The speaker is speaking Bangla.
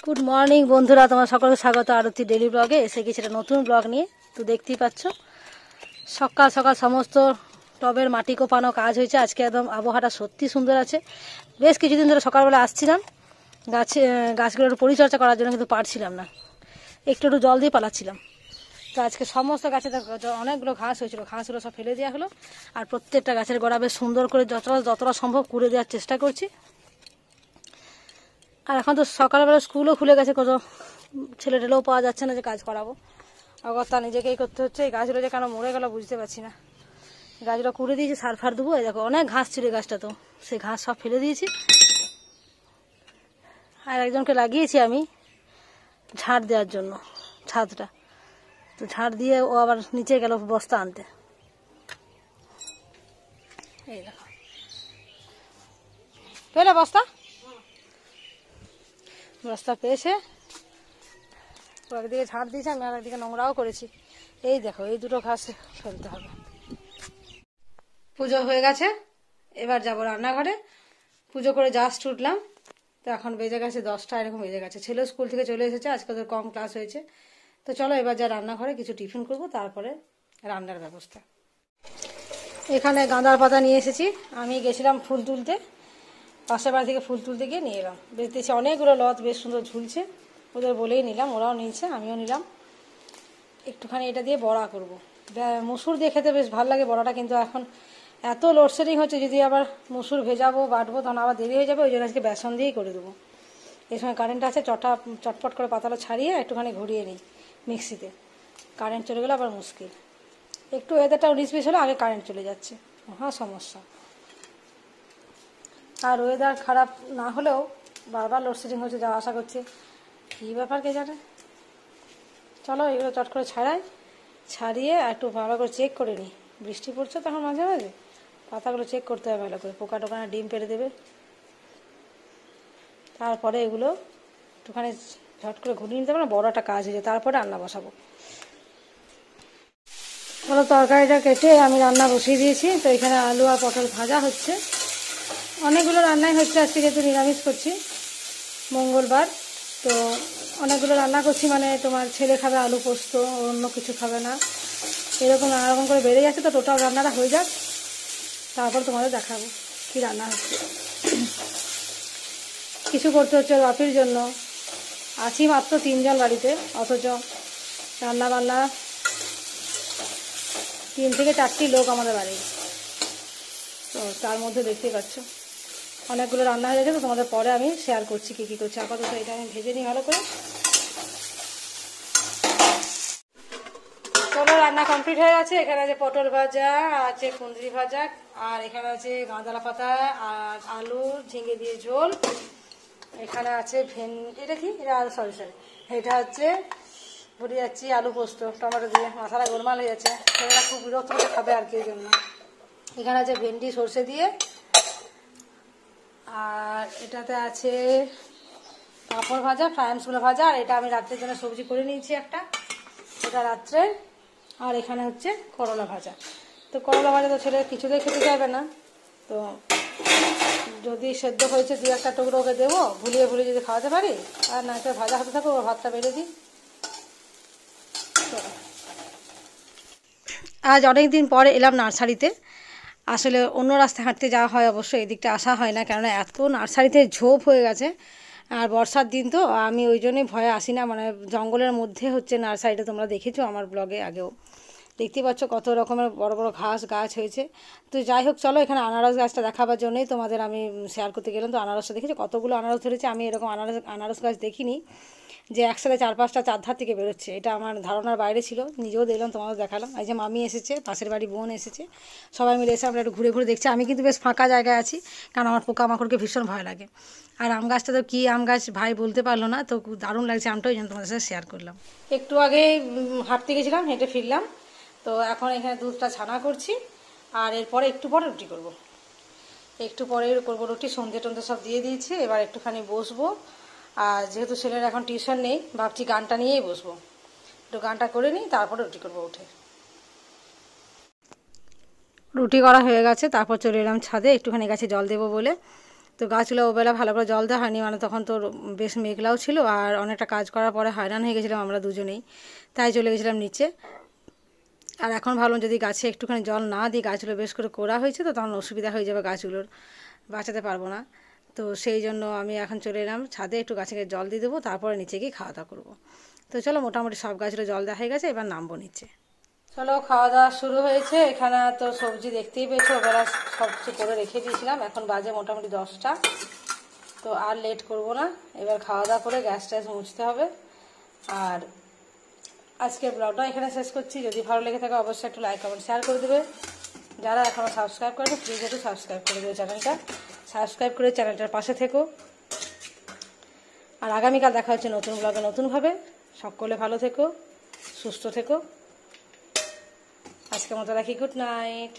গুড মর্নিং বন্ধুরা, তোমার সকলকে স্বাগত আরতি ডেলি ব্লগে। এসে গেছি একটা নতুন ব্লগ নিয়ে। তো দেখতেই পাচ্ছ সকাল সকাল সমস্ত টবের মাটি কোপানো কাজ হয়েছে। আজকে একদম আবহাওয়াটা সত্যি সুন্দর আছে। বেশ কিছুদিন ধরে সকালবেলা আসছিলাম গাছগুলোর পরিচর্যা করার জন্য, কিন্তু পারছিলাম না, একটু একটু জল দিয়ে পালাচ্ছিলাম। তো আজকে সমস্ত গাছে অনেকগুলো ঘাস হয়েছিল, ঘাসগুলো সব ফেলে দেওয়া হলো। আর প্রত্যেকটা গাছের গোড়া বেশ সুন্দর করে যতটা সম্ভব কুড়ে দেওয়ার চেষ্টা করছি। আর এখন তো সকালবেলা স্কুলও খুলে গেছে, কত ছেলেটেলেও পাওয়া যাচ্ছে না যে কাজ করাবো। অগত্যা নিজেকেই করতে হচ্ছে। এই গাছগুলো যে কেন মরে গেল বুঝতে পারছি না। গাছগুলো কুড়ে দিয়েছি, সার ফার দেবো। এই দেখো অনেক ঘাস ছিল গাছটা, তো সেই ঘাস সব ফেলে দিয়েছি। আর একজনকে লাগিয়েছি আমি ঝাড় দেওয়ার জন্য ছাদটা। তো ঝাড় দিয়ে ও আবার নিচে গেল বস্তা আনতে। এই দেখো পেলে বস্তা পেয়েছে। একদিকে ঝাড় দিয়েছি আমি, আর একদিকে নোংরাও করেছি। এই দেখো এই দুটো ঘাস ফেলতে হবে। পুজো হয়ে গেছে, এবার যাবো রান্নাঘরে। পুজো করে জাস্ট উঠলাম, তো এখন বেজে গেছে 10টা, এরকম বেজে গেছে। ছেলে স্কুল থেকে চলে এসেছে, আজকে তো কম ক্লাস হয়েছে। তো চলো এবার যা রান্নাঘরে কিছু টিফিন করব, তারপরে রান্নার ব্যবস্থা। এখানে গাঁদার পাতা নিয়ে এসেছি। আমি গেছিলাম ফুল তুলতে, পাশের বাড়ি থেকে ফুল তুলতে গিয়ে নিয়ে এলাম। দেখতেছি অনেকগুলো লত বেশ সুন্দর ঝুলছে, ওদের বলেই নিলাম, ওরাও নিয়েছে আমিও নিলাম। একটুখানি এটা দিয়ে বড়া করব। মুসুর দিয়ে খেতে বেশ ভালো লাগে বড়াটা, কিন্তু এখন এত লোডশেডিং হচ্ছে, যদি আবার মুসুর ভেজাবো বাটবো তখন আবার দেরি হয়ে যাবে। ওই জন্য আজকে বেসন দিয়েই করে দেবো। এই সময় কারেন্ট আছে, চটপট করে পাতাটা ছাড়িয়ে একটুখানি ঘুরিয়ে নিই মিক্সিতে। কারেন্ট চলে গেলে আবার মুশকিল। একটু ওয়েদারটা 19-20 হলে আগে কারেন্ট চলে যাচ্ছে, মহা সমস্যা। আর ওয়েদার খারাপ না হলেও বারবার লোডশেডিং হচ্ছে, যাওয়া আসা করছে, কী ব্যাপার কে জানে। চলো এগুলো চট করে ছাড়িয়ে একটু ভালো করে চেক করে নিই। বৃষ্টি পড়ছে তখন মাঝে মাঝে পাতাগুলো চেক করতে হবে ভালো করে, পোকা টোকা না ডিম পেড়ে দেবে। তারপরে এগুলো একটুখানি ঝট করে ঘুরিয়ে নিতে পারে, বড় একটা কাজ হয়ে যায়। তারপরে রান্না বসাবো। চলো তরকারিটা কেটে আমি রান্না বসিয়ে দিয়েছি। তো এখানে আলু আর পটল ভাজা হচ্ছে। অনেকগুলো রান্নাই হচ্ছে আজকে, যেহেতু নিরামিষ করছি, মঙ্গলবার। তো অনেকগুলো রান্না করছি, মানে তোমার ছেলে খাবে আলু পোস্ত, অন্য কিছু খাবে না, এরকম নানারকম করে বেড়ে যাচ্ছে। তো টোটাল রান্নাটা হয়ে যাক, তারপর তোমাদের দেখাবো কি রান্না হচ্ছে। কিছু করতে হচ্ছে বাপির জন্য। আছি মাত্র 3 জন বাড়িতে, অথচ রান্না বান্না 3 থেকে 4টি লোক আমাদের বাড়ি। তো তার মধ্যে দেখতেই পাচ্ছ অনেকগুলো রান্না হয়ে গেছে। তো তোমাদের পরে আমি শেয়ার করছি কী কী করছি। আপাতত এটা আমি ভেজে নিই ভালো করে। চলো রান্না কমপ্লিট হয়ে গেছে। এখানে আছে পটল ভাজা, আছে কুঁদরি ভাজা, আর এখানে আছে গাঁদালা পাতা আর আলু ঝিঙে দিয়ে ঝোল। এখানে আছে এটা কি, এটা সরি এটা হচ্ছে ভুলে যাচ্ছি, আলু পোস্ত টমেটো দিয়ে, মশলা গোলমাল হয়ে যাচ্ছে। ছেলেরা খুব বিরক্ত করে খাবে আর কি, জন্য। এখানে আছে ভেন্ডি সর্ষে দিয়ে, আর এটাতে আছে পাঁপড় ভাজা, ফ্রাইমসগুলো ভাজা। আর এটা আমি রাত্রের জন্য সবজি করে নিয়েছি একটা, এটা রাত্রে। আর এখানে হচ্ছে করলা ভাজা। তো করলা ভাজা তো ছেলে কিছুতেই খেতে চাইবে না, তো যদি সেদ্ধ হয়েছে 2-1টা টুকরো ওকে দেবো, ভুলিয়ে যদি খাওয়াতে পারি। আর না তো ভাজা হতে থাকো, ভাতটা বেড়ে দিই। আজ অনেক দিন পরে এলাম নার্সারিতে। আসলে অন্য রাস্তায় হাঁটতে যাওয়া হয়, অবশ্যই এদিকটা আসা হয় না, কেননা এত নার্সারিতে ঝোপ হয়ে গেছে। আর বর্ষার দিন তো আমি ওই জন্যই ভয়ে আসি না। মানে জঙ্গলের মধ্যে হচ্ছে নার্সারিটা, তোমরা দেখেছো আমার ব্লগে আগেও। দেখতে পাচ্ছ কত রকমের বড় বড় গাছ হয়েছে। তো যাই হোক, চলো এখানে আনারস গাছটা দেখাবার জন্যই তোমাদের আমি শেয়ার করতে গেলাম। তো আনারসটা দেখেছো কতগুলো আনারস ধরেছে। আমি এরকম আনারস গাছ দেখিনি যে একসাথে 4-5টা চারধার থেকে বেরোচ্ছে। এটা আমার ধারণার বাইরে ছিল, নিজেও দেখলাম, তোমাদের দেখালাম। এই যে মামি এসেছে, পাশের বাড়ি বোন এসেছে, সবাই মিলে এসে আমরা একটু ঘুরে ঘুরে দেখছি। আমি কিন্তু বেশ ফাঁকা জায়গায় আছি, কারণ আমার পোকামাকড়কে ভীষণ ভয় লাগে। আর আম গাছটা তো কী আম গাছ ভাই বলতে পারলো না, তো দারুণ লাগছে আমটা, ওই জন্য তোমাদের সাথে শেয়ার করলাম। একটু আগে হাঁটতে গেছিলাম, হেঁটে ফিরলাম। তো এখন এখানে দুধটা ছানা করছি, আর এরপরে একটু পরে রুটি করব। একটু পরে করবো রুটি, সন্ধে টন্ধে সব দিয়ে দিয়েছি। এবার একটুখানি বসবো। আর যেহেতু ছেলের এখন টিউশন নেই, ভাবছি গানটা নিয়েই বসবো, একটু গানটা করে নিই, তারপরে রুটি করবো উঠে। রুটি করা হয়ে গেছে, তারপর চলে এলাম ছাদে, একটুখানি গাছে জল দেবো বলে। তো গাছগুলো ওবেলা ভালো করে জল দেওয়া হয়নি, মানে তখন তো বেশ মেঘলাও ছিল আর অনেকটা কাজ করার পরে হয়রান হয়ে গেছিলাম আমরা দুজনেই, তাই চলে গেছিলাম নিচে। আর এখন ভাবলাম যদি গাছে একটুখানি জল না দিই, গাছগুলো বেশ করে কোড়া হয়েছে তো তখন অসুবিধা হয়ে যাবে, গাছগুলোর বাঁচাতে পারবো না। তো সেই জন্য আমি এখন চলে এলাম ছাদে, একটু গাছে জল দিয়ে দেবো, তারপরে নিচে গিয়ে খাওয়া দাওয়া করবো। তো চলো, মোটামুটি সব গাছগুলো জল দেওয়া হয়ে গেছে, এবার নামবো নিচে। চলো, খাওয়া দাওয়া শুরু হয়েছে। এখানে তো সবজি দেখতেই পেয়েছো, ওবেলা সব কিছু করে রেখে দিয়েছিলাম, এখন বাজে মোটামুটি 10টা। তো আর লেট করব না, এবার খাওয়া দাওয়া করে গ্যাস ট্যাস মুছতে হবে। আর আজকের ব্লগটা এখানে শেষ করছি। যদি ভালো লেগে থাকে অবশ্যই একটু লাইক কমেন্ট শেয়ার করে দেবে। যারা এখনও সাবস্ক্রাইব করেনি প্লিজ একটু সাবস্ক্রাইব করে দেবে চ্যানেলটা, সাবস্ক্রাইব করে চ্যানেলটার পাশে থেকো। আর আগামীকাল দেখা হচ্ছে নতুন ব্লগে নতুনভাবে। সকলে ভালো থেকো, সুস্থ থেকো। আজকের মতো রাখি, গুড নাইট।